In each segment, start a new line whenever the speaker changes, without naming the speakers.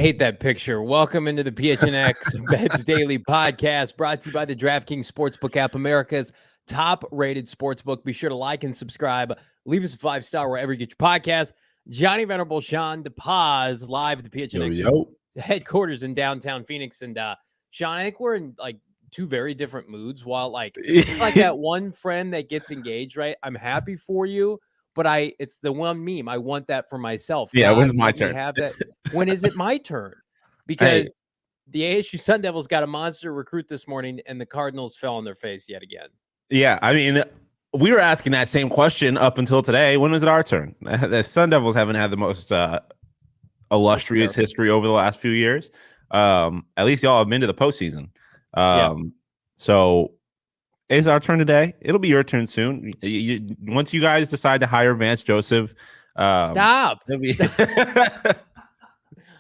hate that picture. Welcome into the PHNX Bets Daily Podcast, brought to you by the DraftKings Sportsbook app, America's top-rated sportsbook. Be sure to like and subscribe. Leave us a 5-star wherever you get your podcast. Johnny Venerable, Shawn DePaz, live at the PHNX headquarters in downtown Phoenix. And Shawn, I think we're in like two very different moods. While it's like that one friend that gets engaged, right? I'm happy for you. But it's the one meme. I want that for myself.
Yeah,
God,
when's my turn?
Have that. When is it my turn? Because the ASU Sun Devils got a monster recruit this morning, and the Cardinals fell on their face yet again.
Yeah, I mean, we were asking that same question up until today. When was it our turn? The Sun Devils haven't had the most illustrious history over the last few years. At least y'all have been to the postseason. So it's our turn today. It'll be your turn soon. Once you guys decide to hire Vance Joseph,
stop.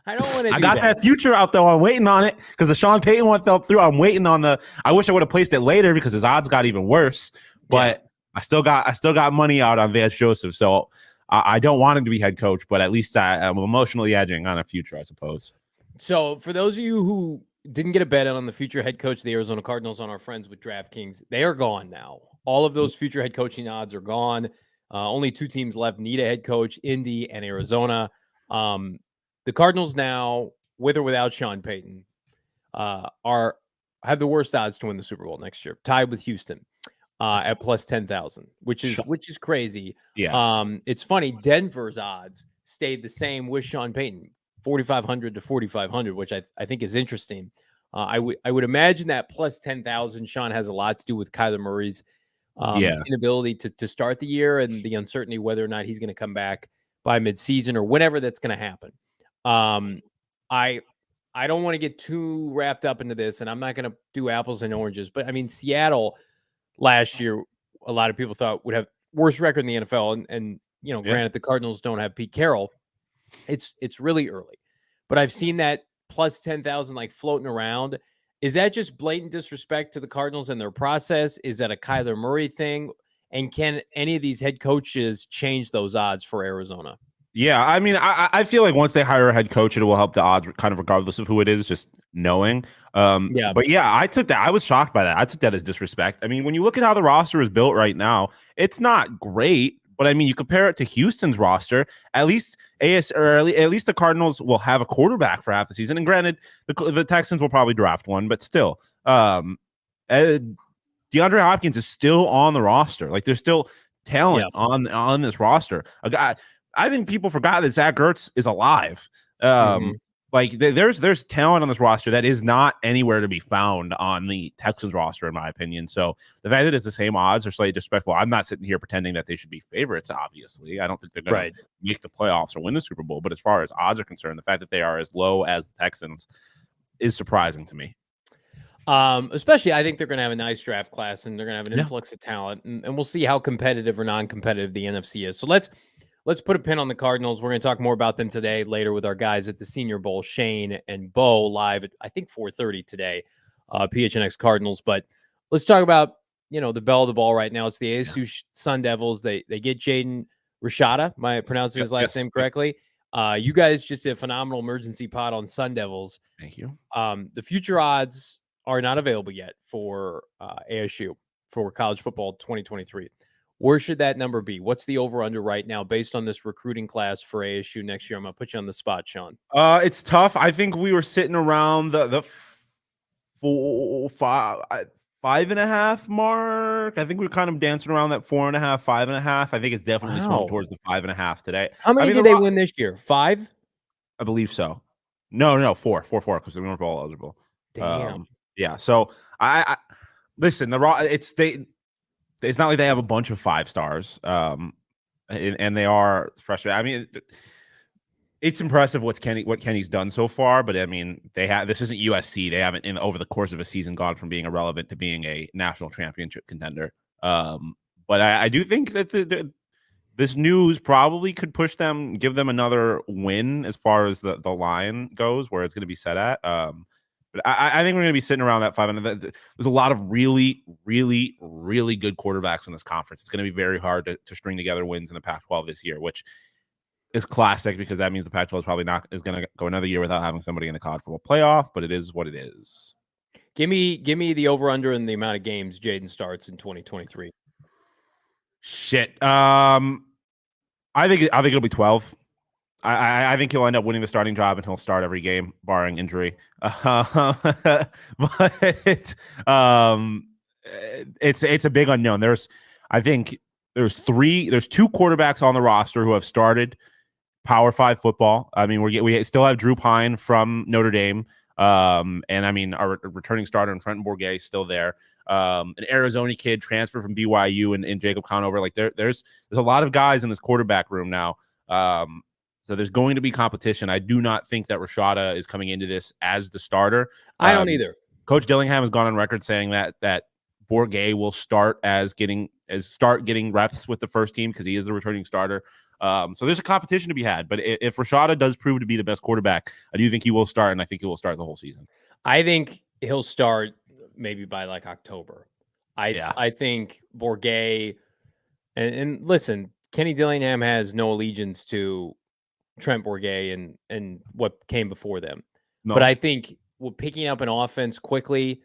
I don't want to.
I got that future out though. I'm waiting on it because the Sean Payton one fell through. I'm waiting on the. I wish I would have placed it later because his odds got even worse. But I still got money out on Vance Joseph. So I don't want him to be head coach, but at least I'm emotionally edging on a future, I suppose.
So for those of you who didn't get a bet on the future head coach of the Arizona Cardinals on our friends with DraftKings, they are gone now. All of those future head coaching odds are gone. Only two teams left need a head coach, Indy and Arizona. The Cardinals now, with or without Sean Payton, have the worst odds to win the Super Bowl next year, tied with Houston at plus 10,000, which is crazy.
Yeah.
It's funny. Denver's odds stayed the same with Sean Payton, 4,500 to 4,500, which I think is interesting. I would imagine that plus 10,000, Shawn, has a lot to do with Kyler Murray's inability to start the year and the uncertainty whether or not he's going to come back by midseason or whenever that's going to happen. I don't want to get too wrapped up into this, and I'm not going to do apples and oranges, but I mean, Seattle last year, a lot of people thought would have worst record in the NFL. And granted, the Cardinals don't have Pete Carroll. It's really early, but I've seen that plus 10,000 like floating around. Is that just blatant disrespect to the Cardinals and their process? Is that a Kyler Murray thing? And can any of these head coaches change those odds for Arizona?
Yeah, I mean, I feel like once they hire a head coach, it will help the odds kind of regardless of who it is, just knowing. But yeah, I took that. I was shocked by that. I took that as disrespect. I mean, when you look at how the roster is built right now, it's not great. But I mean, you compare it to Houston's roster, at least the Cardinals will have a quarterback for half the season. And granted, the Texans will probably draft one, but still, DeAndre Hopkins is still on the roster. Like there's still talent on this roster. I think people forgot that Zach Ertz is alive. Like there's talent on this roster that is not anywhere to be found on the Texans roster, in my opinion. So the fact that it's the same odds are slightly disrespectful. I'm not sitting here pretending that they should be favorites. Obviously, I don't think they're going to make the playoffs or win the Super Bowl. But as far as odds are concerned, the fact that they are as low as the Texans is surprising to me.
Especially, I think they're going to have a nice draft class and they're going to have an influx of talent, and we'll see how competitive or non-competitive the NFC is. So let's put a pin on the Cardinals. We're going to talk more about them today, later with our guys at the Senior Bowl, Shane and Bo, live at, I think, 4:30 today, PHNX Cardinals. But let's talk about, the bell of the ball right now. It's the ASU Sun Devils. They get Jaden Rashada. Am I pronouncing his last name correctly? You guys just did a phenomenal emergency pod on Sun Devils.
Thank you.
The future odds are not available yet for ASU for college football 2023. Where should that number be? What's the over-under right now based on this recruiting class for ASU next year? I'm going to put you on the spot, Shawn.
It's tough. I think we were sitting around the 5.5 mark. I think we were kind of dancing around that 4.5, 5.5. I think it's definitely swung towards the 5.5 today.
How many did they win this year? 5?
I believe so. No, 4 because they weren't ball eligible.
Damn.
Yeah. So I listen. It's not like they have a bunch of 5 stars, and they are freshmen. I mean, it's impressive what Kenny's done so far. But I mean, this isn't USC. They haven't, over the course of a season, gone from being irrelevant to being a national championship contender. But I do think that this news probably could give them another win as far as the line goes, where it's going to be set at. But I think we're going to be sitting around that 5. And there's a lot of really, really, really good quarterbacks in this conference. It's going to be very hard to string together wins in the Pac-12 this year, which is classic because that means the Pac-12 is probably is going to go another year without having somebody in the college football playoff, but it is what it is.
Give me the over/under and the amount of games Jaden starts in 2023.
Shit. I think it'll be 12. I think he'll end up winning the starting job and he'll start every game, barring injury. But it's a big unknown. There's two quarterbacks on the roster who have started Power 5 football. I mean, we still have Drew Pine from Notre Dame. And I mean, our returning starter in Trenton Bourguet is still there. An Arizona kid transferred from BYU and Jacob Conover. Like there's a lot of guys in this quarterback room now. So there's going to be competition. I do not think that Rashada is coming into this as the starter.
I don't either.
Coach Dillingham has gone on record saying that Bourguet will start getting reps with the first team because he is the returning starter. So there's a competition to be had. But if Rashada does prove to be the best quarterback, I do think he will start, and I think he will start the whole season.
I think he'll start maybe by like October. I think Bourguet and listen, Kenny Dillingham has no allegiance to Trent Bourguet and what came before them. No. But I think picking up an offense quickly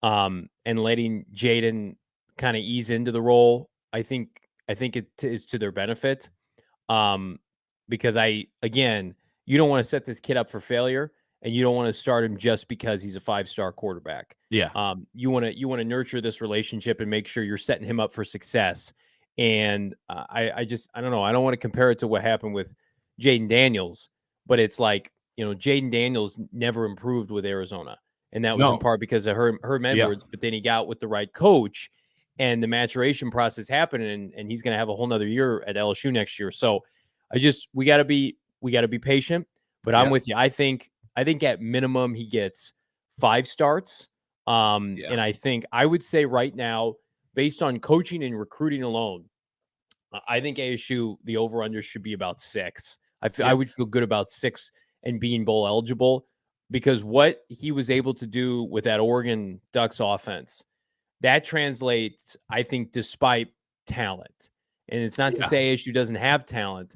and letting Jaden kind of ease into the role, I think it is to their benefit. Because you don't want to set this kid up for failure, and you don't want to start him just because he's a 5-star quarterback.
Yeah.
You want to nurture this relationship and make sure you're setting him up for success. And I don't know. I don't want to compare it to what happened with Jaden Daniels, but it's like, Jaden Daniels never improved with Arizona. And that was in part because of Herm Edwards, but then he got with the right coach and the maturation process happened, and he's going to have a whole nother year at LSU next year. So we got to be patient, but I'm with you. I think at minimum he gets 5 starts. And I would say right now, based on coaching and recruiting alone, I think ASU, the over-under should be about 6. I would feel good about 6 and being bowl eligible, because what he was able to do with that Oregon Ducks offense, that translates, I think, despite talent. And it's not to say ASU doesn't have talent,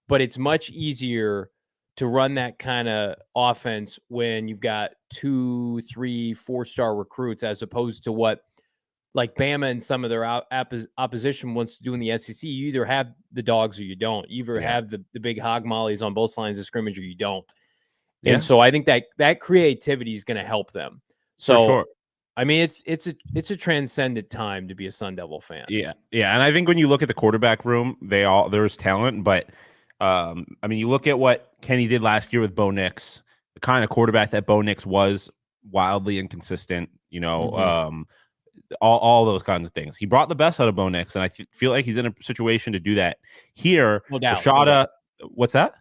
but it's much easier to run that kind of offense when you've got 2, 3, 4-star recruits, as opposed to what like Bama and some of their opposition wants to do in the SEC. You either have the dogs or you don't. You either have the big hog mollies on both lines of scrimmage or you don't. Yeah. And so I think that creativity is going to help them. So, for sure. I mean, it's a transcendent time to be a Sun Devil fan.
Yeah. Yeah. And I think when you look at the quarterback room, there's talent, but I mean, you look at what Kenny did last year with Bo Nix, the kind of quarterback that Bo Nix was, wildly inconsistent, all those kinds of things. He brought the best out of Bo Nix, and I feel like he's in a situation to do that here.
No doubt.
Rashada, what's that?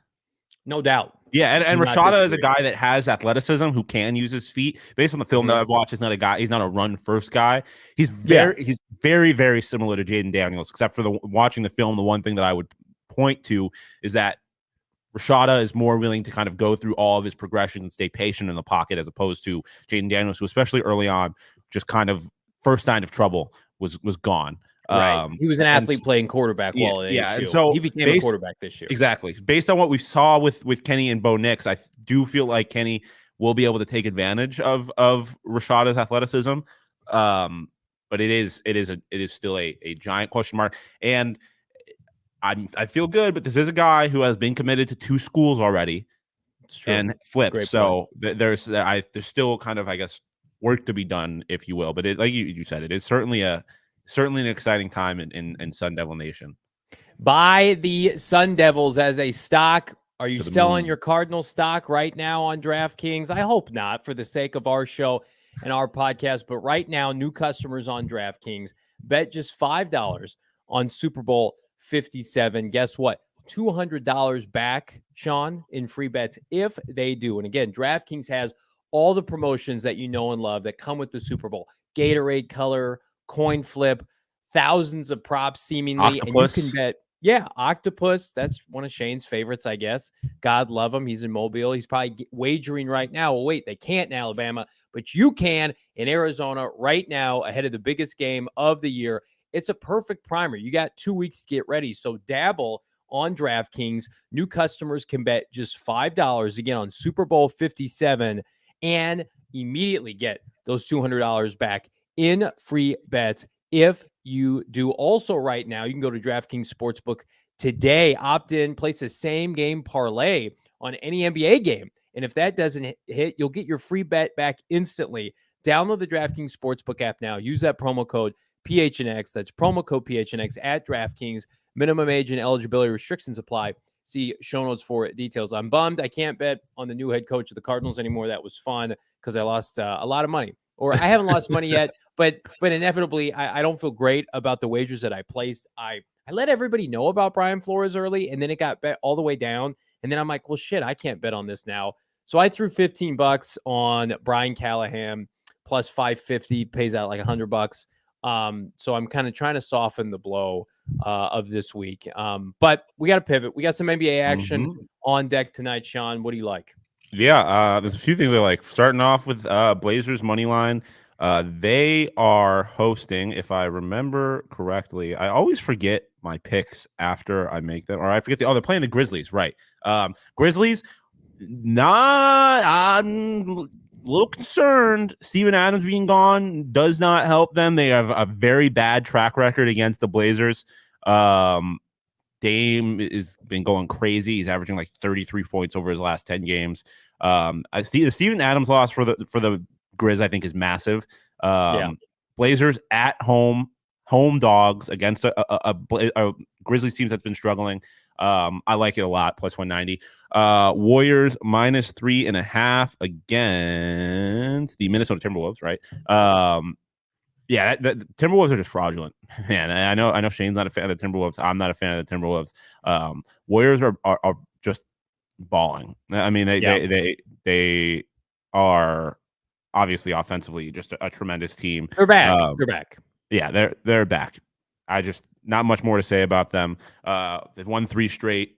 No doubt.
Yeah, and Rashada is a guy that has athleticism, who can use his feet. Based on the film that I've watched, he's not a run first guy. He's very, very similar to Jaden Daniels, except for watching the film. The one thing that I would point to is that Rashada is more willing to kind of go through all of his progression and stay patient in the pocket, as opposed to Jaden Daniels, who especially early on, just kind of first sign of trouble was gone.
Right. He was an athlete playing quarterback while at ASU. And so he became a quarterback this year.
Exactly. Based on what we saw with Kenny and Bo Nix, I do feel like Kenny will be able to take advantage of Rashada's athleticism. But it is still a giant question mark. And I feel good, but this is a guy who has been committed to 2 schools already and flipped. So there's still kind of, I guess, work to be done, if you will. But like you said, it is certainly an exciting time in Sun Devil Nation.
Buy the Sun Devils as a stock. Are you selling your Cardinal stock right now on DraftKings? I hope not, for the sake of our show and our podcast. But right now, new customers on DraftKings bet just $5 on Super Bowl 57. Guess what? $200 back, Shawn, in free bets if they do. And again, DraftKings has all the promotions that you know and love that come with the Super Bowl. Gatorade color, coin flip, thousands of props seemingly.
Octopus.
And you can bet, Octopus. That's one of Shane's favorites, I guess. God love him. He's in Mobile. He's probably wagering right now. Well, wait, they can't in Alabama, but you can in Arizona right now ahead of the biggest game of the year. It's a perfect primer. You got 2 weeks to get ready. So dabble on DraftKings. New customers can bet just $5 again on Super Bowl 57 and immediately get those $200 back in free bets if you do. Also, right now, you can go to DraftKings Sportsbook today, opt in, place a same game parlay on any NBA game. And if that doesn't hit, you'll get your free bet back instantly. Download the DraftKings Sportsbook app now. Use that promo code PHNX. That's promo code PHNX at DraftKings. Minimum age and eligibility restrictions apply. See show notes for details. I'm bummed I can't bet on the new head coach of the Cardinals anymore. That was fun because I lost a lot of money. Or I haven't lost money yet, but inevitably I don't feel great about the wagers that I placed. I let everybody know about Brian Flores early, and then it got bet all the way down. And then I'm like, well, shit, I can't bet on this now. So I threw $15 on Brian Callahan plus 550, pays out like $100. So I'm kind of trying to soften the blow of this week. But we got to pivot. We got some NBA action on deck tonight, Sean. What do you like?
Yeah, there's a few things I like. Starting off with Blazers money line. They are hosting, if I remember correctly. I always forget my picks after I make them, or I forget they're playing the Grizzlies, right? Grizzlies, I'm a little concerned. Steven Adams being gone does not help them. They have a very bad track record against the Blazers. Dame has been going crazy. He's averaging like 33 points over his last 10 games. I see the Steven Adams loss for the Grizz, I think, is massive. Blazers at home dogs against a Grizzlies team that's been struggling. I like it a lot. Plus 190. Warriors minus 3.5 against the Minnesota Timberwolves. Right. The Timberwolves are just fraudulent, man. I know Shane's not a fan of the Timberwolves. I'm not a fan of the Timberwolves. Warriors are just balling. I mean, they are obviously offensively just a tremendous team.
They're back. They're back.
Yeah, they're back. I just not much more to say about them. They've won 3 straight.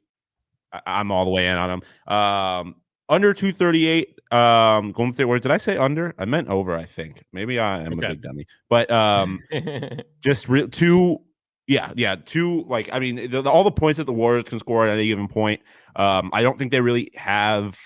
I'm all the way in on them. Under 238. Golden State Warriors. Did I say under? I meant over, I think. Maybe I am a big dummy. But just two. Like, I mean, all the points that the Warriors can score at any given point. I don't think they really have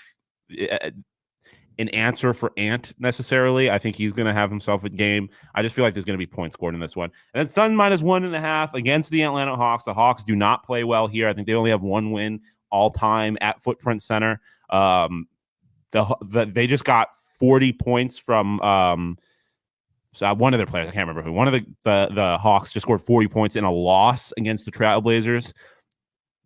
an answer for Ant necessarily. I think he's going to have himself a game. I just feel like there's going to be points scored in this one. And then Suns minus 1.5 against the Atlanta Hawks. The Hawks do not play well here. I think they only have 1 win all time at Footprint Center. They just got 40 points from one of their players. I can't remember who. One of the Hawks just scored 40 points in a loss against the Trailblazers.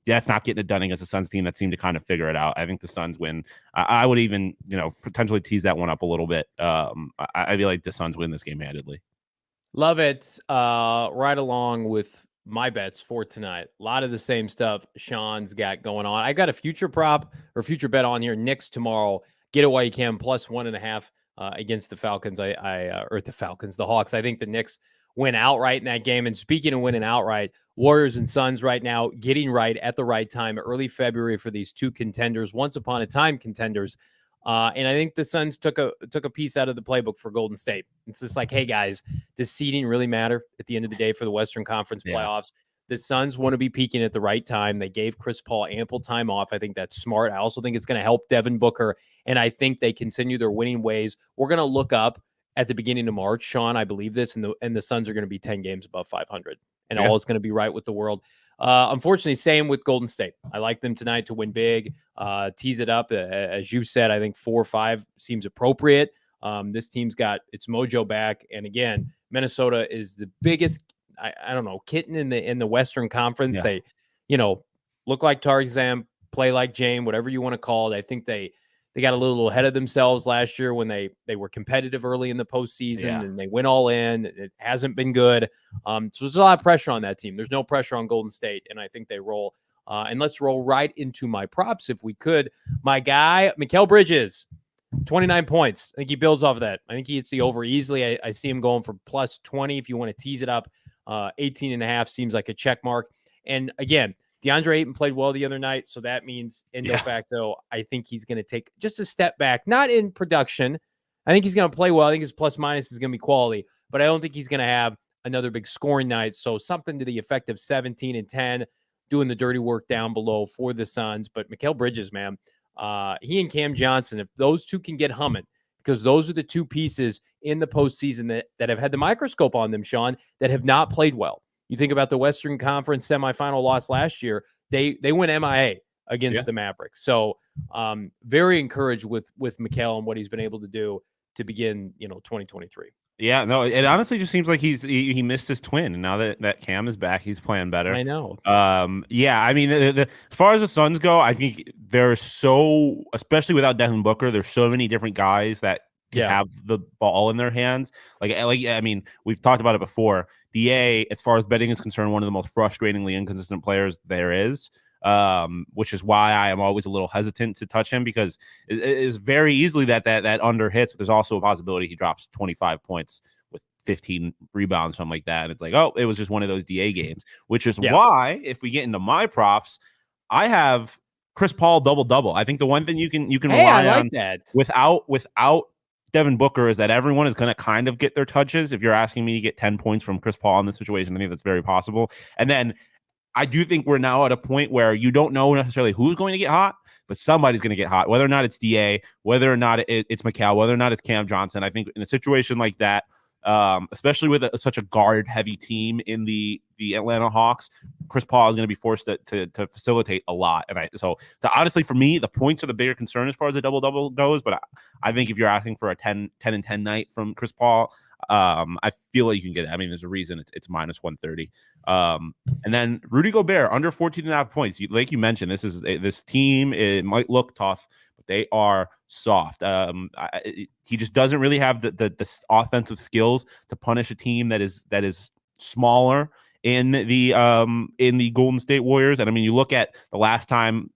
That's not getting it done against the Suns team that seemed to kind of figure it out. I think the Suns win. I would even, potentially tease that one up a little bit. I feel like the Suns win this game handedly.
Love it. Right along with my bets for tonight. A lot of the same stuff Sean's got going on. I got a future prop or future bet on here. Knicks tomorrow. Get it while you can. Plus 1.5 against the Falcons. The Hawks. I think the Knicks win outright in that game. And speaking of winning outright, Warriors and Suns right now getting right at the right time. Early February for these two contenders. Once upon a time contenders. And I think the Suns took a piece out of the playbook for Golden State. It's just like, hey, guys, does seeding really matter at the end of the day for the Western Conference playoffs? The Suns want to be peaking at the right time. They gave Chris Paul ample time off. I think that's smart. I also think it's going to help Devin Booker, and I think they continue their winning ways. We're going to look up at the beginning of March, Sean, I believe this, and the Suns are going to be 10 games above 500, and all is going to be right with the world. Unfortunately, same with Golden State. I like them tonight to win big, tease it up. As you said, I think 4 or 5 seems appropriate. This team's got its mojo back. And again, Minnesota is the biggest, I don't know, kitten in the Western Conference. They, look like Tarzan, play like Jane, whatever you want to call it. I think they got a little ahead of themselves last year when they were competitive early in the postseason and they went all in. It hasn't been good. So there's a lot of pressure on that team. There's no pressure on Golden State, and I think they roll. And let's roll right into my props if we could. My guy, Mikal Bridges, 29 points. I think he builds off of that. I think he hits the over easily. I see him going for plus 20 if you want to tease it up. 18.5 seems like a check mark. And again, DeAndre Ayton played well the other night, so that means de facto, I think he's going to take just a step back, not in production. I think he's going to play well. I think his plus minus is going to be quality, but I don't think he's going to have another big scoring night. So something to the effect of 17 and 10. doing the dirty work down below for the Suns. But Mikal Bridges, man, he and Cam Johnson, if those two can get humming, because those are the two pieces in the postseason that have had the microscope on them, Shawn, that have not played well. You think about the Western Conference semifinal loss last year, they went MIA against the Mavericks. So very encouraged with Mikal and what he's been able to do to begin, 2023.
Yeah, no, it honestly just seems like he missed his twin, and now that Cam is back, he's playing better.
I know.
Yeah, I mean, as far as the Suns go, I think there's so, especially without Devin Booker, there's so many different guys that can have the ball in their hands. Like I mean, we've talked about it before. DA, as far as betting is concerned, one of the most frustratingly inconsistent players there is. Which is why I am always a little hesitant to touch him, because it is very easily that under hits. But there's also a possibility he drops 25 points with 15 rebounds, something like that. And it's like, oh, it was just one of those DA games, which is why if we get into my props, I have Chris Paul double. I think the one thing you can rely on
that.
without Devin Booker is that everyone is going to kind of get their touches. If you're asking me to get 10 points from Chris Paul in this situation, I think that's very possible. And then I do think we're now at a point where you don't know necessarily who's going to get hot, but somebody's going to get hot, whether or not it's DA, whether or not it's Mikal, whether or not it's Cam Johnson. I think in a situation like that, especially with such a guard-heavy team in the Atlanta Hawks, Chris Paul is going to be forced to facilitate a lot. And so honestly, for me, the points are the bigger concern as far as the double-double goes, but I think if you're asking for a 10-10 night from Chris Paul, I feel like you can get it. I mean, there's a reason it's minus 130. And then Rudy Gobert under 14.5 points. Like you mentioned, this team, it might look tough, but they are soft. He just doesn't really have the offensive skills to punish a team that is smaller in the Golden State Warriors. And I mean, you look at the last time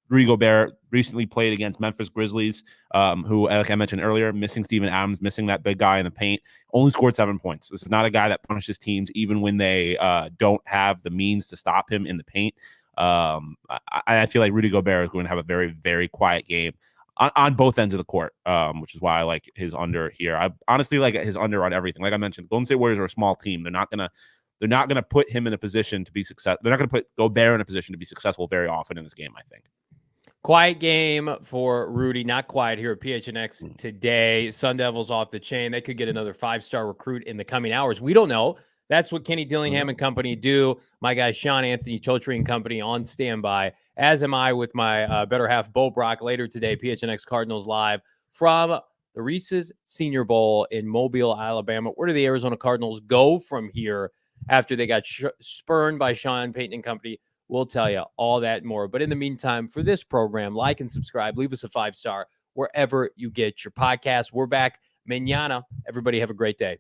Rudy Gobert recently played against Memphis Grizzlies, who, like I mentioned earlier, missing Steven Adams, missing that big guy in the paint, only scored 7 points. This is not a guy that punishes teams even when they don't have the means to stop him in the paint. I feel like Rudy Gobert is going to have a very, very quiet game on both ends of the court, which is why I like his under here. I honestly like his under on everything. Like I mentioned, Golden State Warriors are a small team. They're not gonna put him in a position to be successful. They're not gonna put Gobert in a position to be successful very often in this game, I think.
Quiet game for Rudy. Not quiet here at PHNX today. Sun Devils off the chain. They could get another 5-star recruit in the coming hours. We don't know. That's what Kenny Dillingham and company do. My guy, Sean Anthony Chotri and company on standby, as am I with my better half, Bo Brock, later today, PHNX Cardinals live from the Reese's Senior Bowl in Mobile, Alabama. Where do the Arizona Cardinals go from here after they got spurned by Sean Payton and company? We'll tell you all that and more. But in the meantime, for this program, like and subscribe. Leave us a 5-star wherever you get your podcast. We're back mañana. Everybody have a great day.